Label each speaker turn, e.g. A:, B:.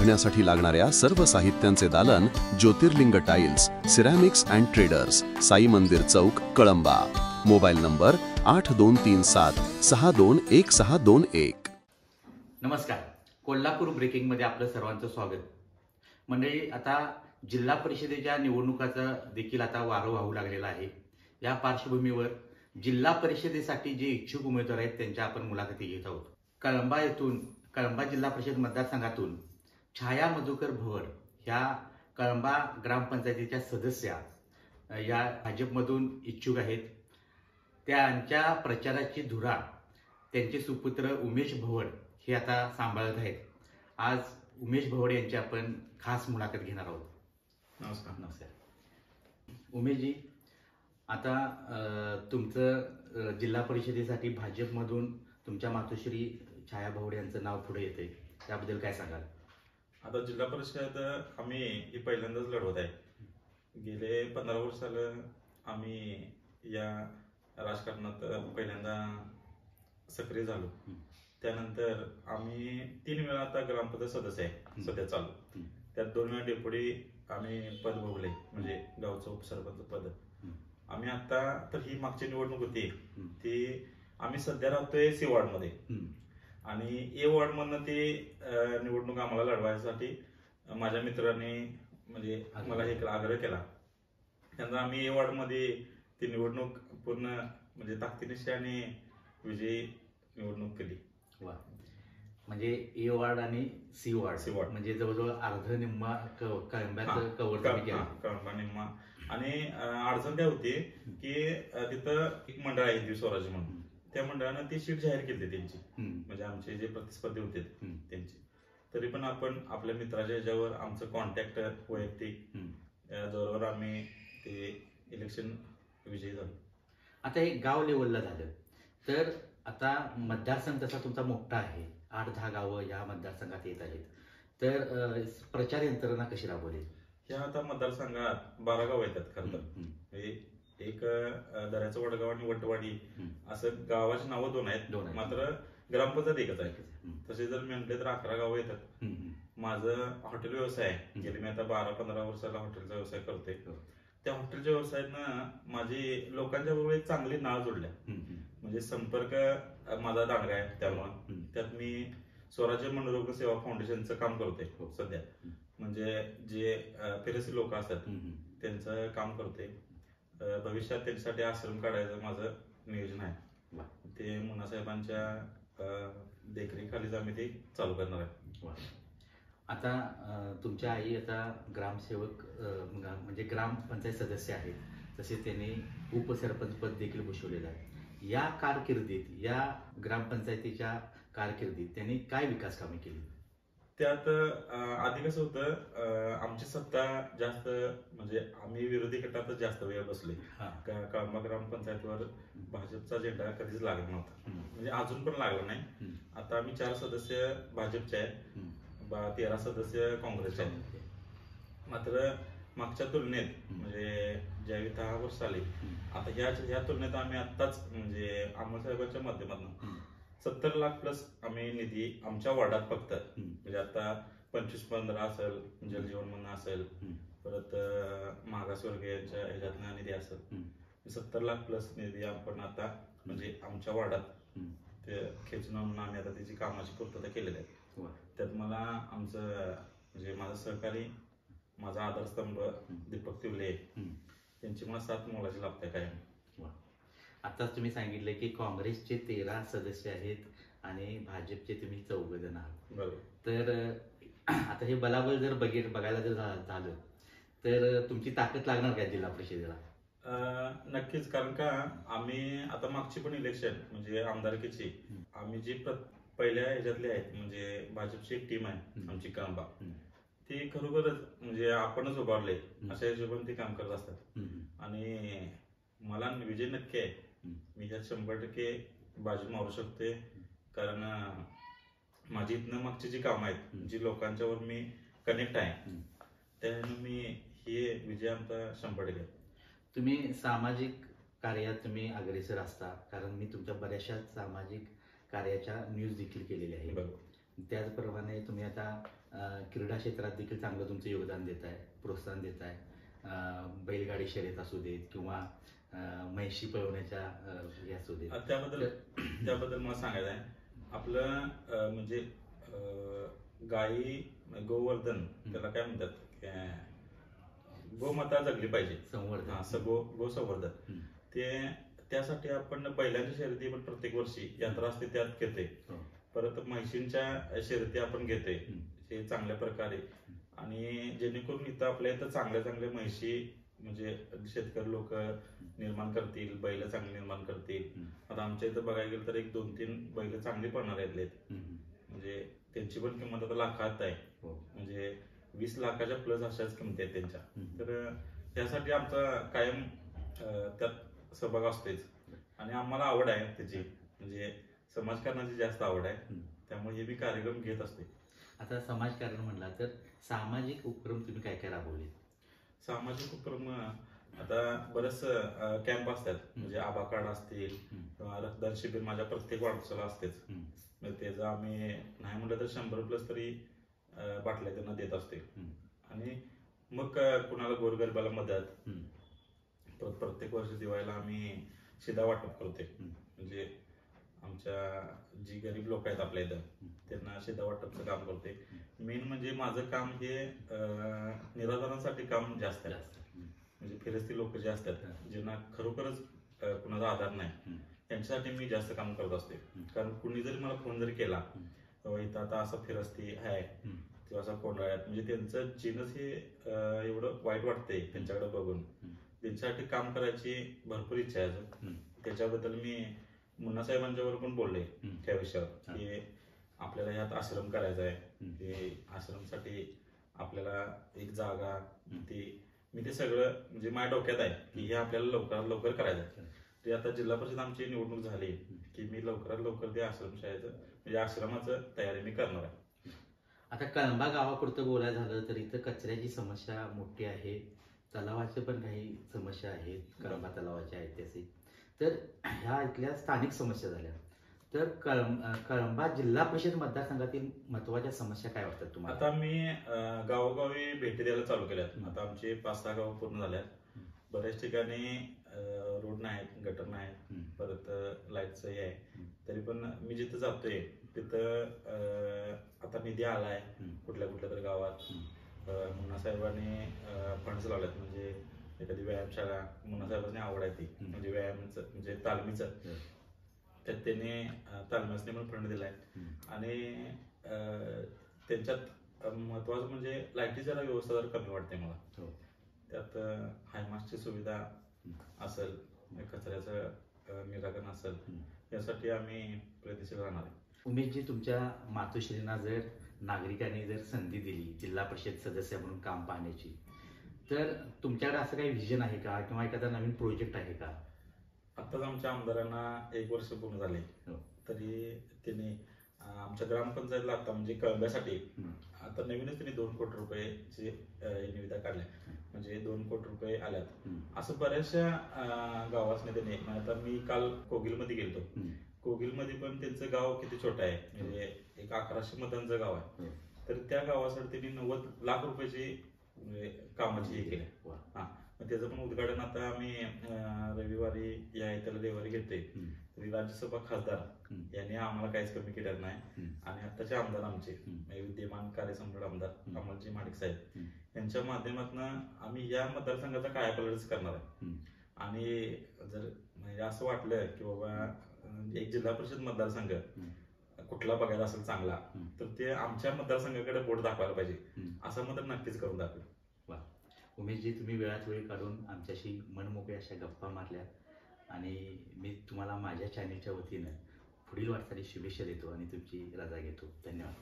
A: बांधण्यासाठी लागणाऱ्या सर्व साहित्यांचे दालन Jyotirlinga tiles, ceramics and traders, Sai Mandir Chowk, Kalamba. Mobile number 8237621621.
B: नमस्कार. कोल्हापूर ब्रेकिंगमध्ये आपलं सर्वांचं स्वागत. मंडळी, आता जिल्हा परिषदेच्या निवडणुकाचा देखील आता वारं वाहू लागलेला आहे. या पार्श्वभूमीवर जिल्हा परिषदेसाठी जे इच्छुक उमेदवार आहेत त्यांच्या आपण मुलाखती घेत आहोत. कळंबा जिल्हा परिषद मतदारसंघातून छाया मधुकर भवर ह्या कळंबा ग्रामपंचायतीच्या सदस्या या भाजपमधून इच्छुक आहेत. त्यांच्या प्रचाराची धुरा त्यांचे सुपुत्र उमेश भवर हे आता सांभाळत आहेत. आज उमेश भवर यांची आपण खास मुलाखत घेणार आहोत.
C: नमस्कार.
B: नमस्कार उमेशजी, आता तुमचं जिल्हा परिषदेसाठी भाजपमधून तुमच्या मातोश्री छाया भवर यांचं नाव पुढे येते, त्याबद्दल काय सांगाल?
C: आता जिल्हा परिषद आम्ही ही पहिल्यांदाच लढवत आहे. गेले 15 वर्ष आम्ही या राजकारणात पहिल्यांदा सक्रिय झालो. त्यानंतर आम्ही 3 वेळा आता ग्रामपंचायत सदस्य आहे सध्या चालू. त्यात 2 वेळा डेप्युटी आम्ही पद भोगले, म्हणजे गावचं उपसरपंच पद. आम्ही आता तर ही मागची निवडणूक होती ती आम्ही सध्या राहतोय सी वॉर्डमध्ये आणि ए वॉर्ड मधनं ती निवडणूक आम्हाला लढवायसाठी माझ्या मित्रांनी म्हणजे मला हे आग्रह केला. त्यांना आम्ही ए वॉर्ड मध्ये ती निवडणूक पूर्ण म्हणजे ताकदीनिशी विजयी निवडणूक केली.
B: वा, म्हणजे ए वॉर्ड आणि सी वॉर्ड म्हणजे जवळजवळ अर्ध निम्मा कळंब्याचं
C: कळंबा निम्मा. आणि अडचण काय होती की तिथं एक मंडळ आहे हिंदवी स्वराज्य म्हणून, त्या मंडळानं ती सीट जाहीर केली त्यांची, म्हणजे आमचे जे प्रतिस्पर्धी होते त्यांची. तरी पण आपण आपल्या मित्राच्या ह्याच्यावर आमचं कॉन्टॅक्ट वैयक्तिक जोरावर आम्ही ते इलेक्शन विजयी झालो.
B: आता हे गाव लेवलला झालं तर आता मतदारसंघ तसा तुमचा मोठा आहे, 8-10 गावं या मतदारसंघात येत आहेत. तर प्रचार यंत्रणा कशी राबवली?
C: ह्या आता मतदारसंघात 12 गाव येतात खरं तर. एक दऱ्याचं वडगाव आणि वटवाडी असं गावाची नावं 2 आहेत, मात्र ग्रामपंचायत एकच आहे. तसे जर म्हटले तर 11 गावं येतात. माझं हॉटेल व्यवसाय आहे. गेली मी आता 12-15 वर्षाला हॉटेलचा व्यवसाय करतोय. त्या हॉटेलच्या व्यवसायानं माझी लोकांच्या बरोबर एक चांगली नाळ जोडल्या, म्हणजे संपर्क माझा दांडगा आहे. त्यामुळे त्यात मी स्वराज्य मनोरुग्ण सेवा फाउंडेशनचं काम करतोय सध्या. म्हणजे जे फिरसी लोक असतात त्यांचं काम करते. भविष्यात त्यांच्यासाठी आश्रम काढायचं माझं नियोजन आहे. ते मुन्नासाहेबांच्या देखरेखीखालीच आम्ही ते चालू करणार आहे.
B: आता तुमच्या आई आता ग्रामसेवक म्हणजे ग्रामपंचायत सदस्य आहेत, तसेच त्यांनी उपसरपंच पद देखील भूषवलेलं आहे. या कारकिर्दीत, या ग्रामपंचायतीच्या कारकिर्दीत त्यांनी काय विकास कामे केली?
C: त्यात आधी कसं होतं, आमची सत्ता जास्त म्हणजे आम्ही विरोधी गटातच जास्त वेळ बसले. कळंबा ग्रामपंचायतवर भाजपचा झेंडा कधीच लागला नव्हता, म्हणजे अजून पण लागला नाही. आता आम्ही 4 सदस्य भाजपचे आहेत, 13 सदस्य काँग्रेसचे आहेत. मात्र मागच्या तुलनेत म्हणजे ज्यावेळी 10 वर्ष आली, आता ह्या तुलनेत आम्ही आत्ताच म्हणजे साहेबांच्या माध्यमातून 70 लाख प्लस आम्ही निधी आमच्या वॉर्डात फक्त, म्हणजे आता 25-15 असेल, जलजीवन म्हणून असेल, परत मागासवर्गीयांच्या ह्याच्यातनं निधी असेल, 70 लाख प्लस निधी आपण आता म्हणजे आमच्या वॉर्डात ते खेचून आणून आम्ही आता त्याची कामाची पूर्तता केलेली आहे. त्यात मला आमचं म्हणजे माझं सहकारी, माझा आधारस्तंभ दीपक तिवले यांची मला 7 मोलाची लाभते काय.
B: आताच तुम्ही सांगितलं की काँग्रेसचे 13 सदस्य आहेत आणि भाजपचे तुम्ही 14 जण आहात.
C: बरोबर.
B: तर आता हे बलाबल जर बघायला जर झालं तर तुमची ताकद लागणार काय जिल्हा परिषदेला?
C: नक्कीच, कारण का आम्ही आता मागची पण इलेक्शन म्हणजे आमदारकीची आम्ही जी पहिल्या ह्याच्यातली आहेत, म्हणजे भाजपची एक टीम आहे आमची कळंबा, ती खरोखरच म्हणजे आपणच उभारले अशा हिशोबाने ते काम करत असतात. आणि मला विजय नक्की आहे. मी ह्यात 100% बाजू मारू शकते, कारण माझी इथनं मागची जी कामं आहेत, जी लोकांच्यावर मी कनेक्ट आहे, त्याने मी हे विजय आमचा 100%.
B: तुम्ही सामाजिक कार्यात तुम्ही अग्रेसर असता, कारण मी तुमच्या बऱ्याचशा सामाजिक कार्याच्या न्यूज देखील केलेल्या आहे. त्याचप्रमाणे तुम्ही आता क्रीडा क्षेत्रात देखील चांगलं तुमचं योगदान देत आहे, प्रोत्साहन देत आहे. बैलगाडी शर्यत असू देत किंवा म्हैशी पळवण्याच्या हे असू देत.
C: त्याबद्दल मला सांगायचं आहे, आपलं म्हणजे गायी गोवर्धन त्याला काय म्हणतात, गोमाता जगली पाहिजे,
B: संवर्धन,
C: गो संवर्धन. त्यासाठी आपण बैलांच्या शर्यती पण प्रत्येक वर्षी यात्रा असते त्यात घेते. परत म्हैशींच्या शर्यती आपण घेते हे चांगल्या प्रकारे. आणि जेणेकरून इथं आपल्या इथं चांगल्या म्हैशी म्हणजे शेतकरी लोक निर्माण करतील, बैल चांगली निर्माण करतील. आता आमच्या इथं बघायला गेलं तर 1-2-3 बैल चांगली पळणारे आहेत. म्हणजे त्यांची पण किंमत आता लाखात आहे, म्हणजे 20 लाखाच्या प्लस अशाच किमती आहेत त्यांच्या. तर त्यासाठी आमचा कायम त्यात सहभाग असतोच. आणि आम्हाला आवड आहे त्याची, म्हणजे समाजकारणाची जास्त आवड आहे, त्यामुळे हे मी कार्यक्रम घेत असते.
B: आता समाजकारण म्हणला तर सामाजिक उपक्रम तुम्ही काय काय राबवले?
C: सामाजिक उपक्रम आता बरेच कॅम्प असतात, म्हणजे आभा कार्ड असतील किंवा रक्तदान शिबिर माझ्या प्रत्येक वाढदिवसाला असतेच. त्याचं आम्ही नाही म्हटलं तर 100+ तरी बाटल्या त्यांना देत असते. आणि मग कुणाला गोरगरिबाला मदत, प्रत्येक वर्षी दिवाळीला आम्ही शिधा वाटप करतोय. म्हणजे आमच्या जी गरीब लोक आहेत आपल्या इथं त्यांना शिधा वाटपचं काम करते. मेन म्हणजे माझं काम हे निराधारांसाठी काम जास्त आहे. म्हणजे फिरस्ती लोक जे असतात ज्यांना खरोखरच कुणाचा आधार नाही, त्यांच्यासाठी मी जास्त काम करत असते. कारण कुणी जरी मला फोन जरी केला इथं आता असं फिरस्ती आहे किंवा असं कोंडाळ आहेत, म्हणजे त्यांचं जीनच हे एवढं वाईट वाटतंय त्यांच्याकडे बघून, त्यांच्यासाठी काम करायची भरपूर इच्छा आहे. त्याच्याबद्दल मी मुन्ना साहेबांच्यावर पण बोलले त्या विषयावर की आपल्याला ह्यात आश्रम करायचा आहे, की आश्रमसाठी आपल्याला एक जागा मी ते सगळं म्हणजे माझ्या डोक्यात आहे की हे आपल्याला लवकरात लवकर करायचं आहे. ते आता जिल्हा परिषद आमची निवडणूक झाली की मी लवकरात लवकर ते आश्रमशाळेचं म्हणजे आश्रमाचं तयारी मी करणार आहे.
B: आता कळंबा गावापुरतं बोलायला झालं तर इथं कचऱ्याची समस्या मोठी आहे, तलावाच्या पण काही समस्या आहेत, कळंबा तलावाच्या ऐतिहासिक. तर ह्या इथल्या स्थानिक समस्या झाल्या तर कळंबा जिल्हा परिषद मतदारसंघातील महत्वाच्या समस्या काय वाटतात तुम्हाला?
C: आता मी गावोगावी भेटी द्यायला चालू केल्यात. आता आमचे 5-6 गावं पूर्ण झाल्यात. बऱ्याच ठिकाणी रोड नाहीत, गटर नाहीत, परत लाईटचं हे आहे. तरी पण मी जिथं जातोय तिथं आता निधी आलाय कुठल्या तर गावात. मुन्ना साहेबांनी फंड्स लावल्यात, म्हणजे एखादी व्यायामशाळा, मुन्ना साहेबांनी आवड आहे ती म्हणजे व्यायामाचं म्हणजे तालमीचं, त्यात त्यांनी तालमीसने पण फंड दिलाय. आणि त्यांच्यात महत्वाचं म्हणजे लाईटीची जरा व्यवस्था जरा कमी वाटते मला. त्यात हायमास्टची सुविधा असेल, कचऱ्याचं निराकरण असेल, यासाठी आम्ही प्रयत्नशील राहणार आहे.
B: उमेशजी, तुमच्या मातोश्रींना जर नागरिकांनी जर संधी दिली जिल्हा परिषद सदस्य म्हणून काम पाहण्याची, तर तुमच्याकडे असं काही विजन आहे का किंवा एखादा नवीन प्रोजेक्ट आहे का?
C: आत्ताच आमच्या आमदारांना 1 वर्ष पूर्ण झाले, तरी त्यांनी आमच्या ग्रामपंचायतला आता म्हणजे कळंब्यासाठी आता नवीनच त्यांनी 2 कोटी रुपयाची निविदा काढल्या, म्हणजे 2 कोटी रुपये आल्यात. असं बऱ्याचशा गावासने त्यांनी, आता मी काल कोगिलमध्ये गेलतो, कोगिलमध्ये पण त्यांचं गाव किती छोटं आहे, म्हणजे एक 1100 मतांचं गाव आहे. तर त्या गावासाठी त्यांनी 90 लाख रुपयाची म्हणजे कामाची हे केली. त्याचं पण उद्घाटन आता आम्ही रविवारी या त्याला रविवारी घेतोय. राज्यसभा खासदार यांनी आम्हाला काहीच कमी केलेलं नाही. आणि आताचे आमदार आमचे विद्यमान कार्यसम्राट आमदार अमोलजी माडिक साहेब यांच्या माध्यमातून आम्ही या मतदारसंघाचा कायापालटच करणार आहे. आणि जर म्हणजे असं वाटलं की बाबा एक जिल्हा परिषद मतदारसंघ कुठला बघायला असेल चांगला, तर ते आमच्या मतदारसंघाकडे बोट दाखवायला पाहिजे, असं मत नक्कीच करून दाखवेल.
B: उमेशजी, तुम्ही वेळात वेळ काढून आमच्याशी मनमोकळ्या अशा गप्पा मारल्या आणि मी तुम्हाला माझ्या चॅनेलच्या वतीनं पुढील वाटचाली शुभेच्छा देतो आणि तुमची रजा घेतो. धन्यवाद.